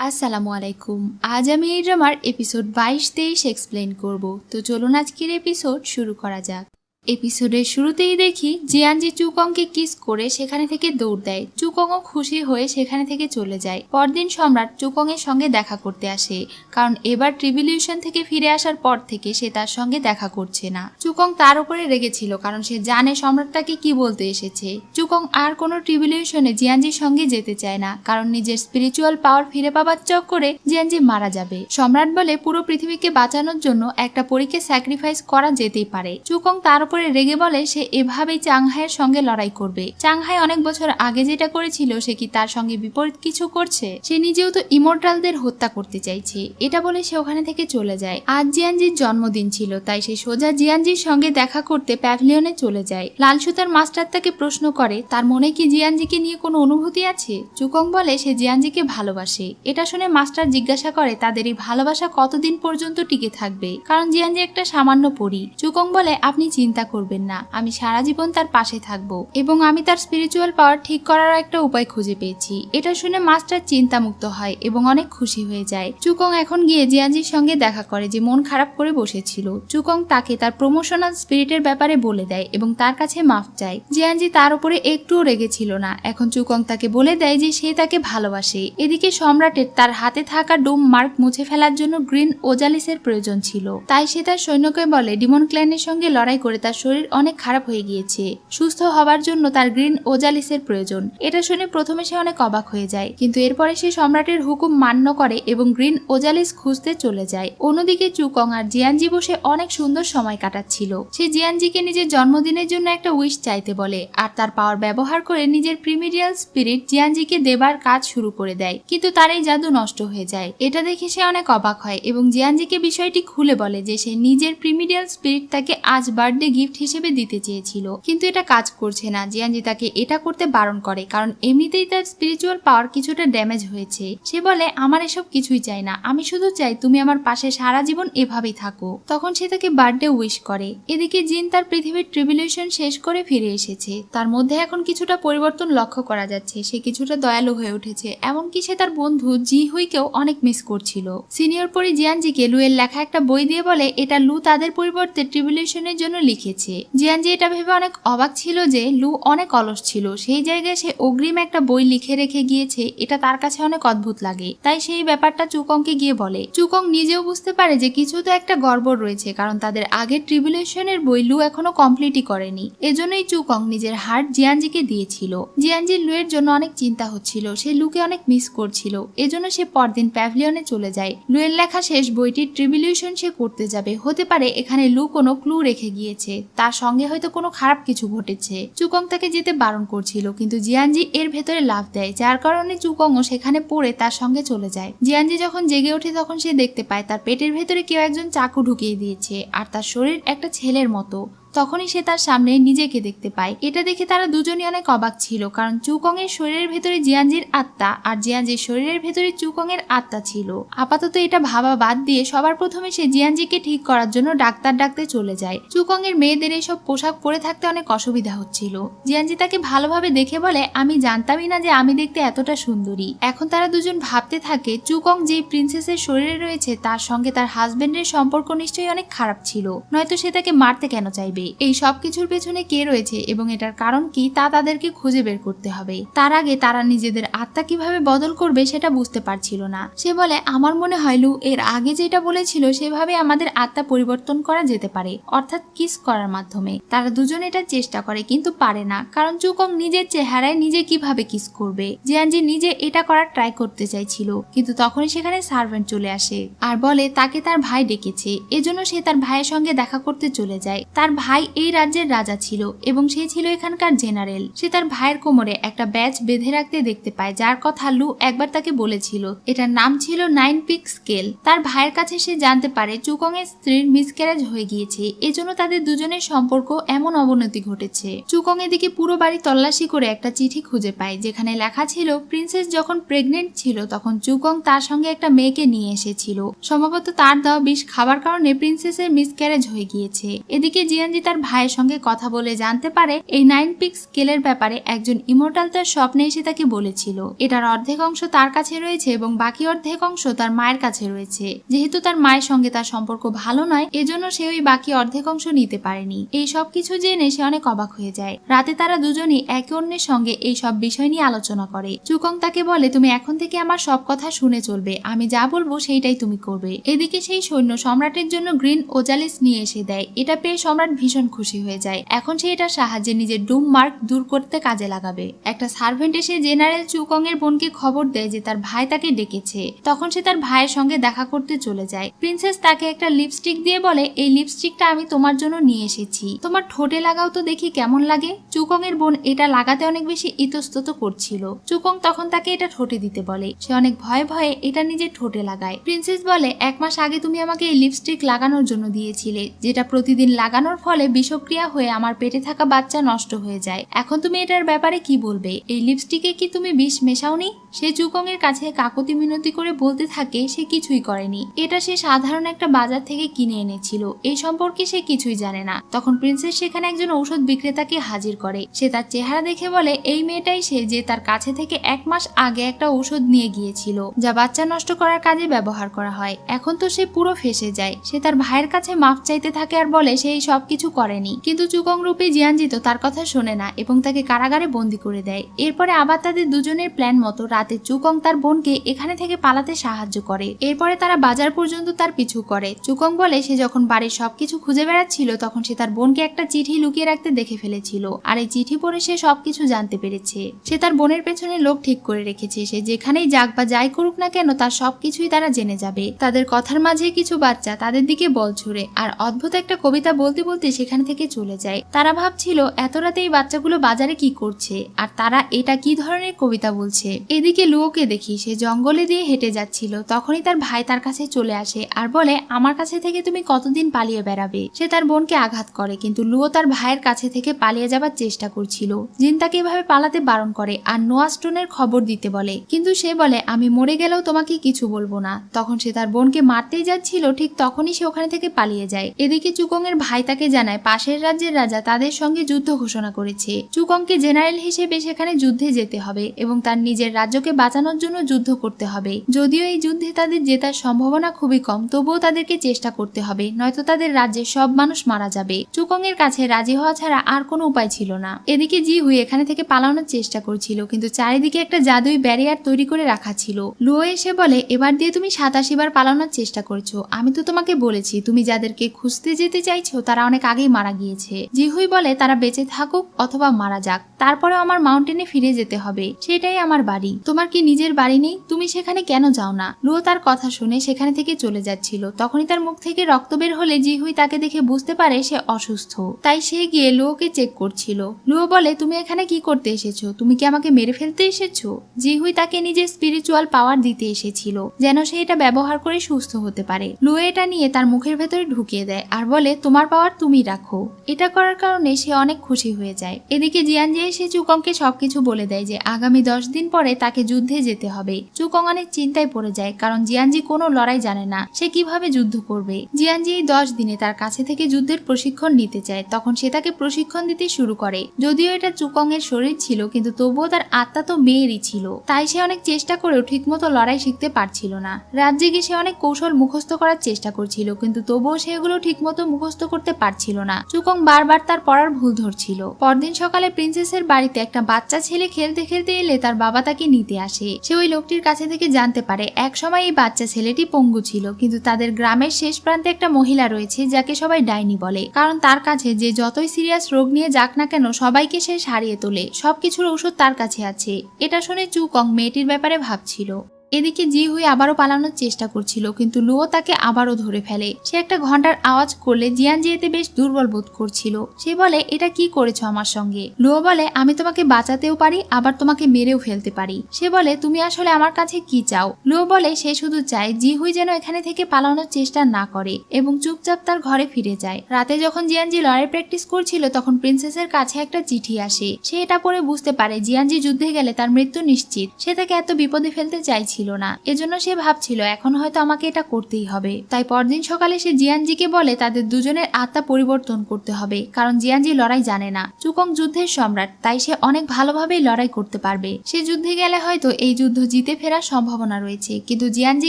আসসালামু আলাইকুম। আজ আমি এই ড্রামার এপিসোড 22-23 এক্সপ্লেন করব। তো চলুন আজকের এপিসোড শুরু করা যাক। এপিসোডের শুরুতেই দেখি জিয়ানজি চুকংকে কিস করে সেখানে থেকে দৌড় দেয়। চুকংও খুশি হয়ে সেখানে থেকে চলে যায়। পরদিন সম্রাট চুকং এর সঙ্গে দেখা করতে আসে, কারণ এবার ট্রিবিলিউশন থেকে ফিরে আসার পর থেকে সে তার সঙ্গে দেখা করছে না। চুকং তার উপরে রেগেছিল, কারণ সে জানে সম্রাট তাকে কি বলতে এসেছে। চুকং আর কোনো ট্রিবিলিউশনে জিয়ানজির সঙ্গে যেতে চায় না, কারণ নিজের স্পিরিচুয়াল পাওয়ার ফিরে পাবার চক্করে জিয়ানজি মারা যাবে। সম্রাট বলে পুরো পৃথিবীকে বাঁচানোর জন্য একটা পরীকে স্যাক্রিফাইস করা যেতেই পারে। চুকং তার উপরে রেগে বলে সে এভাবেই চাংহাইয়ের সঙ্গে লড়াই করবে। চাংহাই অনেক বছর আগে যেটা করেছিল সে কি তার সঙ্গে বিপরীত কিছু করছে? সে নিজেও তো ইমর্টালদের হত্যা করতে চাইছে। এটা বলে সে ওখানে থেকে চলে যায়। আজ জিয়ানজির জন্মদিন ছিল, তাই সে সোজা জিয়ানজির সঙ্গে দেখা করতে প্যাভিলিয়নে চলে যায়। লাল সুতার মাস্টার তাকে প্রশ্ন করে তার মনে কি জিয়ানজিকে নিয়ে কোনো অনুভূতি আছে। চুকং বলে সে জিয়ানজিকে ভালোবাসে। এটা শুনে মাস্টার জিজ্ঞাসা করে তাদের এই ভালোবাসা কতদিন পর্যন্ত টিকে থাকবে, কারণ জিয়ানজি একটা সামান্য পরী। চুকং বলে আপনি চিন্তা করবেন না, আমি সারা জীবন তার পাশে থাকবো এবং আমি তার স্পিরিচুয়াল পাওয়ার ঠিক করার একটা উপায় খুঁজে পেয়েছি। এটা শুনে মাস্টার চিন্তামুক্ত হয় এবং অনেক খুশি হয়ে যায়। চুকং এখন গিয়ে জিয়ানজির সঙ্গে দেখা করে যে মন খারাপ করে বসেছিল। চুকং তাকে তার প্রমোশনাল স্পিরিটের ব্যাপারে বলে দেয় এবং তার কাছে মাফ চায়। জিয়ানজি তার উপরে একটুও রেগেছিল না। এখন চুকং তাকে বলে দেয় যে সে তাকে ভালোবাসে। এদিকে সম্রাটের তার হাতে থাকা ডোম মার্ক মুছে ফেলার জন্য গ্রিন ওজালিসের প্রয়োজন ছিল, তাই সে তার সৈন্যকে বলে ডিমন ক্ল্যানের সঙ্গে লড়াই করে তার শরীর অনেক খারাপ হয়ে গিয়েছে, সুস্থ হবার জন্য তার গ্রিন ওজালিসের প্রয়োজন। এটা শুনে প্রথমে সে অনেক অবাক হয়ে যায়, কিন্তু এরপরে সে সম্রাটের হুকুম মান্য করে এবং গ্রিন ওজালিস খুঁজতে চলে যায়। অন্যদিকে চুকং আর জিয়ানজি বসে অনেক সুন্দর সময় কাটাচ্ছিল। সে জিয়ানজিকে নিজের জন্মদিনের জন্য একটা উইশ চাইতে বলে আর তার পাওয়ার ব্যবহার করে নিজের প্রিমিডিয়াল স্পিরিট জিয়ানজিকে দেবার কাজ শুরু করে দেয়, কিন্তু তার এই জাদু নষ্ট হয়ে যায়। এটা দেখে সে অনেক অবাক হয় এবং জিয়ানজিকে বিষয়টি খুলে বলে যে সে নিজের প্রিমিডিয়াল স্পিরিট তাকে আজ বার্থডে গিফট হিসেবে দিতে চেয়েছিল, কিন্তু এটা কাজ করছে না। জিয়ানজি তাকে এটা করতে বারণ করে, কারণ এমনিতেই তার স্পিরিচুয়াল পাওয়ার কিছুটা ড্যামেজ হয়েছে। সে বলে আমার এসব কিছুই চাই না, আমি শুধু চাই তুমি আমার পাশে সারা জীবন এভাবেই থাকো। তখন সে তাকে বার্থডে উইশ করে। এদিকে জিন তার পৃথিবীর ট্রিবিলিউশন শেষ করে ফিরে এসেছে। তার মধ্যে এখন কিছুটা পরিবর্তন লক্ষ্য করা যাচ্ছে। সে কিছুটা দয়ালু হয়ে উঠেছে, এমনকি সে তার বন্ধু জি হুইকেও অনেক মিস করছিল। সিনিয়র পরি জিয়ানজিকে লুয়ের লেখা একটা বই দিয়ে বলে এটা লু তাদের পরিবর্তে ট্রিবিলিউশনের জন্য লিখেছে। জিয়ানজি এটা ভেবে অনেক অবাক ছিল যে লু অনেক অলস ছিল, সেই জায়গায় সে অগ্রিম একটা বই লিখে রেখে গিয়েছে। এটা তার কাছে অনেক অদ্ভুত লাগে, তাই সেই ব্যাপারটা চুকংকে গিয়ে বলে। চুকং নিজেও বুঝতে পারে যে কিছু তো একটা গড়বড় রয়েছে, কারণ তাদের আগের ট্রিবিলিউশনের বই লু এখনো কমপ্লিটই করেনি। এজন্যই চুকং নিজের হার্ট জিয়ানজিকে দিয়েছিল। জিয়ানজির লুয়ের জন্য অনেক চিন্তা হচ্ছিল, সে লুকে অনেক মিস করছিল। এজন্য সে পরদিন প্যাভিলিয়নে চলে যায়। লুয়ের লেখা শেষ বইটির ট্রিবিলিউশন সে করতে যাবে। হতে পারে এখানে লু কোনো ক্লু রেখে গিয়েছে, তার সঙ্গে হয়তো কোনো খারাপ কিছু ঘটেছে। চুকং তাকে যেতে বারণ করছিল, কিন্তু জিয়ানজি এর ভেতরে লাফ দেয়, যার কারণে চুকংও সেখানে পড়ে তার সঙ্গে চলে যায়। জিয়ানজি যখন জেগে ওঠে তখন সে দেখতে পায় তার পেটের ভেতরে কেউ একজন চাকু ঢুকিয়ে দিয়েছে আর তার শরীর একটা ছেলের মতো। তখনই সে তার সামনে নিজেকে দেখতে পায়। এটা দেখে তারা দুজনই অনেক অবাক ছিল, কারণ চুকং এর শরীরের ভেতরে জিয়ানজির আত্মা আর জিয়ানজির শরীরের ভেতরে চুকং এর আত্মা ছিল। আপাতত এটা ভাবা বাদ দিয়ে সবার প্রথমে সে জিয়ানজিকে ঠিক করার জন্য ডাক্তার ডাকতে চলে যায়। চুকং এর মেয়েদের এইসব পোশাক পরে থাকতে অনেক অসুবিধা হচ্ছিল। জিয়ানজি তাকে ভালোভাবে দেখে বলে আমি জানতামই না যে আমি দেখতে এতটা সুন্দরী। এখন তারা দুজন ভাবতে থাকে চুকং যে প্রিন্সেসের শরীরে রয়েছে তার সঙ্গে তার হাজবেন্ডের সম্পর্ক নিশ্চয়ই অনেক খারাপ ছিল, নয়তো সে তাকে মারতে কেন চাইবে। এই সব কিছুর পেছনে কে রয়েছে এবং এটার কারণ কি তা তাদেরকে খুঁজে বের করতে হবে। তার আগে তারা নিজেদের আত্মা কিভাবে বদল করবে সেটা বুঝতে পারছিল না। সে বলে আমার মনে হয় লু এর আগে যেটা বলেছিল সেভাবে আমাদের আত্মা পরিবর্তন করা যেতে পারে, অর্থাৎ কিস করার মাধ্যমে। তারা দুজন এটা চেষ্টা করে কিন্তু পারে না, কারণ চুকং নিজের চেহারায় নিজে কিভাবে কিস করবে। জিয়ানজি নিজে এটা করার ট্রাই করতে চাইছিল, কিন্তু তখনই সেখানে সার্ভেন্ট চলে আসে আর বলে তাকে তার ভাই ডেকেছে। এজন্য সে তার ভাইয়ের সঙ্গে দেখা করতে চলে যায়। তার ভাই এই রাজ্যের রাজা ছিল এবং সে ছিল এখানকার জেনারেল। সে তার ভাইয়ের কোমরে একটা ব্যাজ বেঁধে রাখতে দেখতে পায়, যার কথা লু একবার তাকে বলেছিল। এটার নাম ছিল 9 পিক স্কেল। তার ভাইয়ের কাছে সে জানতে পারে চুকং এর স্ত্রীর মিসক্যারেজ হয়ে গিয়েছে, এজন্য তাদের দুজনের সম্পর্ক এমন অবনতি ঘটেছে। চুকং এদিকে পুরো বাড়ি তল্লাশি করে একটা চিঠি খুঁজে পায়, যেখানে লেখা ছিল প্রিন্সেস যখন প্রেগনেন্ট ছিল তখন চুকং তার সঙ্গে একটা মেয়েকে নিয়ে এসেছিল। সম্ভবত তার দেওয়া বিষ খাবার কারণে প্রিন্সেসের মিসক্যারেজ হয়ে গিয়েছে। এদিকে জিয়ানজি জিয়ানজি তার ভাইয়ের সঙ্গে কথা বলে জানতে পারে এই 9 পিক স্কেলের ব্যাপারে একজন ইমর্টাল তার স্বপ্নে এসে তাকে বলেছিল। এটার অর্ধেক অংশ তার কাছে রয়েছে এবং বাকি অর্ধেক অংশ তার মায়ের কাছে রয়েছে। যেহেতু তার মায়ের সঙ্গে তার সম্পর্ক ভালো নয়, এজন্য সে ওই বাকি অর্ধেক অংশ নিতে পারেনি। এই সব কিছু জেনে সে অনেক অবাক হয়ে যায়। রাতে তারা দুজনই একে অন্যের সঙ্গে এই সব বিষয় নিয়ে আলোচনা করে। চুকং তাকে বলে, তুমি এখন থেকে আমার সব কথা শুনে চলবে, আমি যা বলবো সেইটাই তুমি করবে। এদিকে সেই সৈন্য সম্রাটের জন্য গ্রিন ওজালিস নিয়ে এসে দেয়। এটা পেয়ে সম্রাট ভীষণ খুশি হয়ে যায়। এখন সে এটার সাহায্যে নিজের ডুম মার্ক দূর করতে কাজে লাগাবে। একটা সার্ভেন্ট এসে জেনারেল চুকং এর বোনকে খবর দেয় যে তার ভাই তাকে ডেকেছে। তখন সে তার ভাইয়ের সঙ্গে দেখা করতে চলে যায়। প্রিন্সেস তাকে একটা লিপস্টিক দিয়ে বলে, এই লিপস্টিকটা আমি তোমার জন্য নিয়ে এসেছি, তোমার ঠোঁটে লাগাও তো দেখি কেমন লাগে। চুকং এর বোন এটা লাগাতে অনেক বেশি ইতস্তত করছিল। চুকং তখন তাকে এটা ঠোঁটে দিতে বলে। সে অনেক ভয়ে ভয়ে এটা নিজের ঠোঁটে লাগায়। প্রিন্সেস বলে, 1 মাস আগে তুমি আমাকে এই লিপস্টিক লাগানোর জন্য দিয়েছিলে, যেটা প্রতিদিন লাগানোর ফলে বিষক্রিয়া হয়ে আমার পেটে থাকা বাচ্চা নষ্ট হয়ে যায়। এখন তুমি এটার ব্যাপারে কি বলবে? এই লিপস্টিকে কি তুমি বিষ মেশাওনি? সে চুকং এর কাছে কাকুতি মিনতি করে বলতে থাকে সে কিছুই করেনি, এটা সে সাধারণ একটা বাজার থেকে কিনে এনেছিল, এই সম্পর্কে সে কিছুই জানে না। তখন প্রিন্সেস সেখানে একজন ঔষধ বিক্রেতাকে হাজির করে। সে তার চেহারা দেখে বলে, এই মেয়েটাই সে যে তার কাছে থেকে 1 মাস আগে একটা ঔষধ নিয়ে গিয়েছিল, যা বাচ্চা নষ্ট করার কাজে ব্যবহার করা হয়। এখন তো সে পুরো ফেঁসে যায়। সে তার ভাইয়ের কাছে মাফ চাইতে থাকে আর বলে সে এই সব কিছু করেনি। কিন্তু চুকং রূপে জিয়ানজি তো তার কথা শোনে না এবং তাকে কারাগারে বন্দী করে দেয়। এরপরে আবার তাদের দুজনের প্ল্যান মতো রাতে চুকং তার বোনকে এখানে থেকে পালাতে সাহায্য করে। এরপরে তারা বাজার পর্যন্ত তার পিছু করে। চুকং বলে সে যখন বাড়ির সবকিছু খুঁজে বেড়াচ্ছিল তখন সে তার বোনকে একটা চিঠি লুকিয়ে রাখতে দেখে ফেলেছিল, আর এই চিঠি পড়ে সে সবকিছু জানতে পেরেছে। সে তার বোনের পেছনে লোক ঠিক করে রেখেছে, সে যেখানেই যাক বা যাই করুক না কেন তার সবকিছুই তারা জেনে যাবে। তাদের কথার মাঝে কিছু বাচ্চা তাদের দিকে বল ছুড়ে আর অদ্ভুত একটা কবিতা বলতে বলতে সেখান থেকে চলে যায়। তারা ভাবছিল এত রাতে এই বাচ্চাগুলো বাজারে কি করছে আর তারা এটা কি ধরনের কবিতা বলছে। এদিকে লুয়োকে দেখি সে জঙ্গলে দিয়ে হেঁটে যাচ্ছিল। তখনই তার ভাই তার কাছে চলে আসে আর বলে, আমার কাছে থেকে তুমি কতদিন পালিয়ে বেড়াবে? সে তার বোনকে আঘাত করে, কিন্তু লুয়ো তার ভাইয়ের কাছে থেকে পালিয়ে যাবার চেষ্টা করছিল। জিন তাকে এভাবে পালাতে বারণ করে আর নোয়া স্টোনের খবর দিতে বলে, কিন্তু সে বলে, আমি মরে গেলেও তোমাকে কিছু বলবো না। তখন সে তার বোনকে মারতেই যাচ্ছিল, ঠিক তখনই সে ওখানে থেকে পালিয়ে যায়। এদিকে চুকং এর ভাই তাকে জানায় পাশের রাজ্যের রাজা তাদের সঙ্গে যুদ্ধ ঘোষণা করেছে। চুকংকে জেনারেল হিসেবে সেখানে যুদ্ধে যেতে হবে এবং তার নিজের রাজ্যকে বাঁচানোর জন্য যুদ্ধ করতে হবে। যদিও এই যুদ্ধে তাদের জেতার সম্ভাবনা খুবই কম, তবুও তাদেরকে চেষ্টা করতে হবে, নয়তো তাদের রাজ্যের সব মানুষ মারা যাবে। চুকং এর কাছে রাজি হওয়া ছাড়া আর কোনো উপায় ছিল না। এদিকে জি হুই এখানে থেকে পালানোর চেষ্টা করছিল, কিন্তু চারিদিকে একটা জাদুই ব্যারিয়ার তৈরি করে রাখা ছিল। লুয়ো এসে বলে, এবার দিয়ে তুমি 87 বার পালানোর চেষ্টা করছো, আমি তো তোমাকে বলেছি তুমি যাদেরকে খুঁজতে যেতে চাইছো তারা অনেক আগেই মারা গিয়েছে। জি হুই বলে, তারা বেঁচে থাকুক অথবা মারা যাক, তারপরেও আমার মাউন্টেনে ফিরে যেতে হবে, সেটাই আমার বাড়ি। তোমার কি নিজের বাড়ি নেই? তুমি সেখানে কেন যাও না? লুয়ো তার কথা শুনে সেখানে থেকে চলে যাচ্ছিল। তখনই তার মুখ থেকে রক্ত বের হলে জি হুই তাকে দেখে বুঝতে পারে সে অসুস্থ, তাই সে গিয়ে লুয়োকে চেক করছিল। লুয়ো বলে, তুমি এখানে কি করতে এসেছো? তুমি কি আমাকে মেরে ফেলতে এসেছো? জি হুই তাকে নিজের স্পিরিচুয়াল পাওয়ার দিতে এসেছিল, যেন সে এটা ব্যবহার করে সুস্থ হতে পারে। লুয়ো এটা নিয়ে তার মুখের ভেতরে ঢুকিয়ে দেয় আর বলে, তোমার পাওয়ার তুমি রাখো। এটা করার কারণে সে অনেক খুশি হয়ে যায়। এদিকে জিয়ানজি এসে চুকংকে সবকিছু বলে দেয় যে আগামী 10 দিন পরে তাকে যুদ্ধে যেতে হবে। চুকং অনেক চিন্তায় পড়ে যায়, কারণ জিয়ানজি কোনো লড়াই জানে না, সে কিভাবে যুদ্ধ করবে। জিয়ানজি এই 10 দিনে তার কাছে থেকে যুদ্ধের প্রশিক্ষণ নিতে চায়। তখন সে তাকে প্রশিক্ষণ দিতে শুরু করে। যদিও এটা চুকং এর শরীর ছিল, কিন্তু তবুও তার আত্মা তো মেয়েরই ছিল, তাই সে অনেক চেষ্টা করেও ঠিকমতো লড়াই শিখতে পারছিল না। রাত জেগে সে অনেক কৌশল মুখস্থ করার চেষ্টা করছিল, কিন্তু তবুও সেগুলো ঠিকমতো মুখস্থ করতে পারছিল না। চুকং বারবার তার পড়ার ভুল ধরছিল। পরদিন সকালে প্রিন্সেসের বাড়িতে একটা বাচ্চা ছেলে খেলতে খেলতে এলে তার বাবা তাকে নিতে আসে। সে ওই লোকটির কাছে থেকে জানতে পারে একসময় এই বাচ্চা ছেলেটি পঙ্গু ছিল, কিন্তু তাদের গ্রামের শেষ প্রান্তে একটা মহিলা রয়েছে যাকে সবাই ডাইনি বলে, কারণ তার কাছে যে যতই সিরিয়াস রোগ নিয়ে যাক না কেন সবাইকে সে সারিয়ে তোলে। সবকিছুর ঔষধ তার কাছে আছে। এটা শুনে চুকং মেয়েটির ব্যাপারে ভাবছিল। এদিকে জি হুই আবারও পালানোর চেষ্টা করছিল, কিন্তু লুয়ো তাকে আবারও ধরে ফেলে। সে একটা ঘন্টার আওয়াজ করলে জিয়ানজি এতে বেশ দুর্বল বোধ করছিল। সে বলে, এটা কি করেছো আমার সঙ্গে? লুয়ো বলে, আমি তোমাকে বাঁচাতেও পারি আবার তোমাকে মেরেও ফেলতে পারি। সে বলে, তুমি আসলে আমার কাছে কি চাও? লুয়ো বলে, সে শুধু চায় জি হুই যেন এখানে থেকে পালানোর চেষ্টা না করে এবং চুপচাপ তার ঘরে ফিরে যায়। রাতে যখন জিয়ানজি লড়াই প্র্যাকটিস করছিল তখন প্রিন্সেসের কাছে একটা চিঠি আসে। সে এটা পড়ে বুঝতে পারে জিয়ানজি যুদ্ধে গেলে তার মৃত্যু নিশ্চিত। সে তাকে এত বিপদে ফেলতে চাইছিল ছিল না, এজন্য সে ভাবছিল এখন হয়তো আমাকে এটা করতেই হবে। তাই পরদিন সকালে সে জিয়ানজিকে বলে তাদের দুজনের আত্মা পরিবর্তন করতে হবে, কারণ জিয়ানজি লড়াই জানে না। চুকং যুদ্ধের সম্রাট, তাই সে অনেক ভালোভাবেই লড়াই করতে পারবে। সে যুদ্ধে গেলে হয়তো এই যুদ্ধ জিতে ফেরার সম্ভাবনা রয়েছে, কিন্তু জিয়ানজি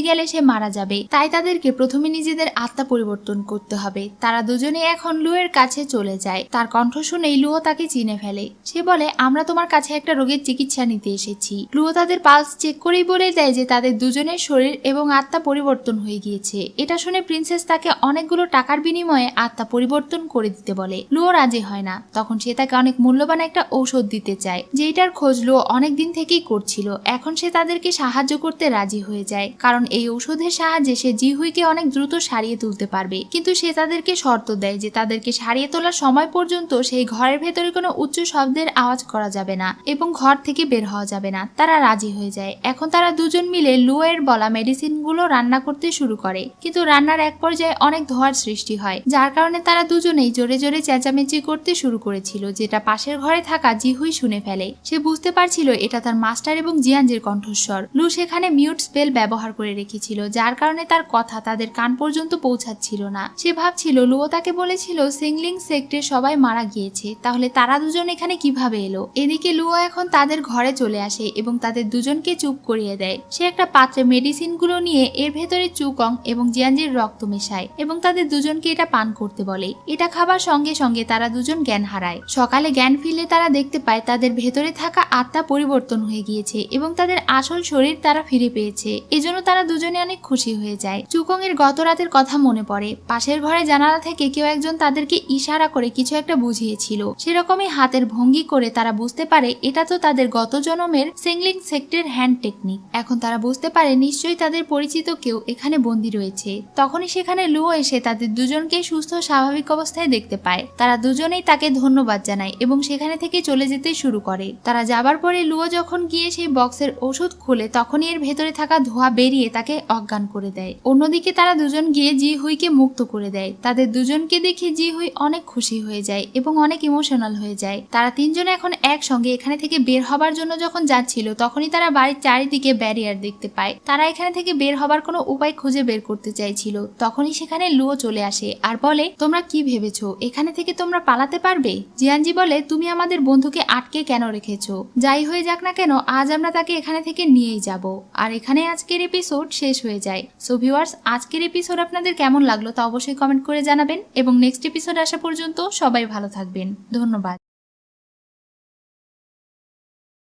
গেলে সে মারা যাবে। তাই তাদেরকে প্রথমে নিজেদের আত্মা পরিবর্তন করতে হবে। তারা দুজনে এখন লুয়ের কাছে চলে যায়। তার কণ্ঠ শুনেই লুও তাকে চিনে ফেলে। সে বলে, আমরা তোমার কাছে একটা রোগের চিকিৎসা নিতে এসেছি। লুও তাদের পালস চেক করেই বলে দেয় যে তাদের দুজনের শরীর এবং আত্মা পরিবর্তন হয়ে গিয়েছে। এটা শুনে প্রিন্সেস তাকে অনেকগুলো টাকার বিনিময়ে আত্মা পরিবর্তন করে দিতে বলে। লুও রাজি হয় না। তখন সে তাকে অনেক মূল্যবান একটা ঔষধ দিতে চায়, যেটার খোঁজ লুও অনেক দিন থেকেই করছিল। এখন সে তাদেরকে সাহায্য করতে রাজি হয়ে যায়, কারণ এই ঔষধের সাহায্যে সে জিহুইকে অনেক দ্রুত সারিয়ে তুলতে পারবে। কিন্তু সে তাদেরকে শর্ত দেয় যে তাদেরকে সারিয়ে তোলার সময় পর্যন্ত সেই ঘরের ভেতরে কোনো উচ্চ শব্দের আওয়াজ করা যাবে না এবং ঘর থেকে বের হওয়া যাবে না। তারা রাজি হয়ে যায়। এখন তারা দুজন মিলে লুয়ের বলা মেডিসিনগুলো রান্না করতে শুরু করে, কিন্তু রান্নার এক পর্যায়ে অনেক ধোঁয়ার সৃষ্টি হয়, যার কারণে তারা দুজনেই জোরে জোরে চেঁচামেচি করতে শুরু করেছিল, যেটা পাশের ঘরে থাকা জিহুই শুনে ফেলে। সে বুঝতে পারছিল এটা তার মাস্টার এবং জিয়ানজির কণ্ঠস্বর। লু সেখানে মিউট স্পেল ব্যবহার করে রেখেছিল, যার কারণে তার কথা তাদের কান পর্যন্ত পৌঁছাচ্ছিল না। সে ভাবছিল লুও তাকে বলেছিল সিংলিং সেক্টরে সবাই মারা গিয়েছে, তাহলে তারা দুজন এখানে কিভাবে এলো। এদিকে লুও এখন তাদের ঘরে চলে আসে এবং তাদের দুজনকে চুপ করিয়ে দেয়। সে একটা পাত্রে মেডিসিন গুলো নিয়ে এর ভেতরে চুকং এবং জিয়ানজির রক্ত মেশায় এবং তাদের দুজনকে এটা পান করতে বলে। এটা খাবার সঙ্গে সঙ্গে তারা দুজন জ্ঞান হারায়। সকালে জ্ঞান ফিরলে তারা দেখতে পায় তাদের ভেতরে থাকা আত্মা পরিবর্তন হয়ে গিয়েছে এবং তাদের আসল শরীর তারা ফিরে পেয়েছে। এজন্য তারা দুজনে অনেক খুশি হয়ে যায়। চুকং এর গত রাতের কথা মনে পড়ে। পাশের ঘরে জানালা থেকে কেউ একজন তাদেরকে ইশারা করে কিছু একটা বুঝিয়েছিল। সেরকমই হাতের ভঙ্গি করে তারা বুঝতে পারে এটা তো তাদের গত জন্মের সিংলিং সেক্টরের হ্যান্ড টেকনিক। এখন তারা বুঝতে পারে নিশ্চয়ই তাদের পরিচিত কেউ এখানে বন্দী রয়েছে। তখনই সেখানে লুও এসে তাদের দুজনকে সুস্থ স্বাভাবিক অবস্থায় দেখতে পায়। তারা দুজনেই তাকে ধন্যবাদ জানায় এবং সেখানে থেকে চলে যেতে শুরু করে। তারা যাবার পরে লুও যখন গিয়ে সেই বক্সের ওষুধ খুলে তখনই এর ভেতরে থাকা ধোঁয়া বেরিয়ে তাকে অজ্ঞান করে দেয়। অন্যদিকে তারা দুজন গিয়ে জিহুইকে মুক্ত করে দেয়। তাদের দুজনকে দেখে জিহুই অনেক খুশি হয়ে যায় এবং অনেক ইমোশনাল হয়ে যায়। তারা তিনজনে এখন একসঙ্গে এখানে থেকে বের হবার জন্য যখন যাচ্ছিল তখনই তারা বাড়ির চারিদিকে ব্যারিয়ার দেখতে পায়। তারা এখানে থেকে বের হবার কোনো উপায় খুঁজে বের করতে চাইছিল। তখনই সেখানে লুও চলে আসে আর বলে, তোমরা কি ভেবেছো এখানে থেকে তোমরা পালাতে পারবে? জিয়ানজি বলে, তুমি আমাদের বন্ধুকে আটকে কেন রেখেছো? যাই হয়ে যাক না কেন আজ আমরা তাকে এখানে থেকে নিয়েই যাব। আর এখানে আজকের এপিসোড শেষ হয়ে যায়। সো ভিউয়ার্স, আজকের এপিসোড আপনাদের কেমন লাগলো তা অবশ্যই কমেন্ট করে জানাবেন এবং নেক্সট এপিসোড আসা পর্যন্ত সবাই ভালো থাকবেন। ধন্যবাদ।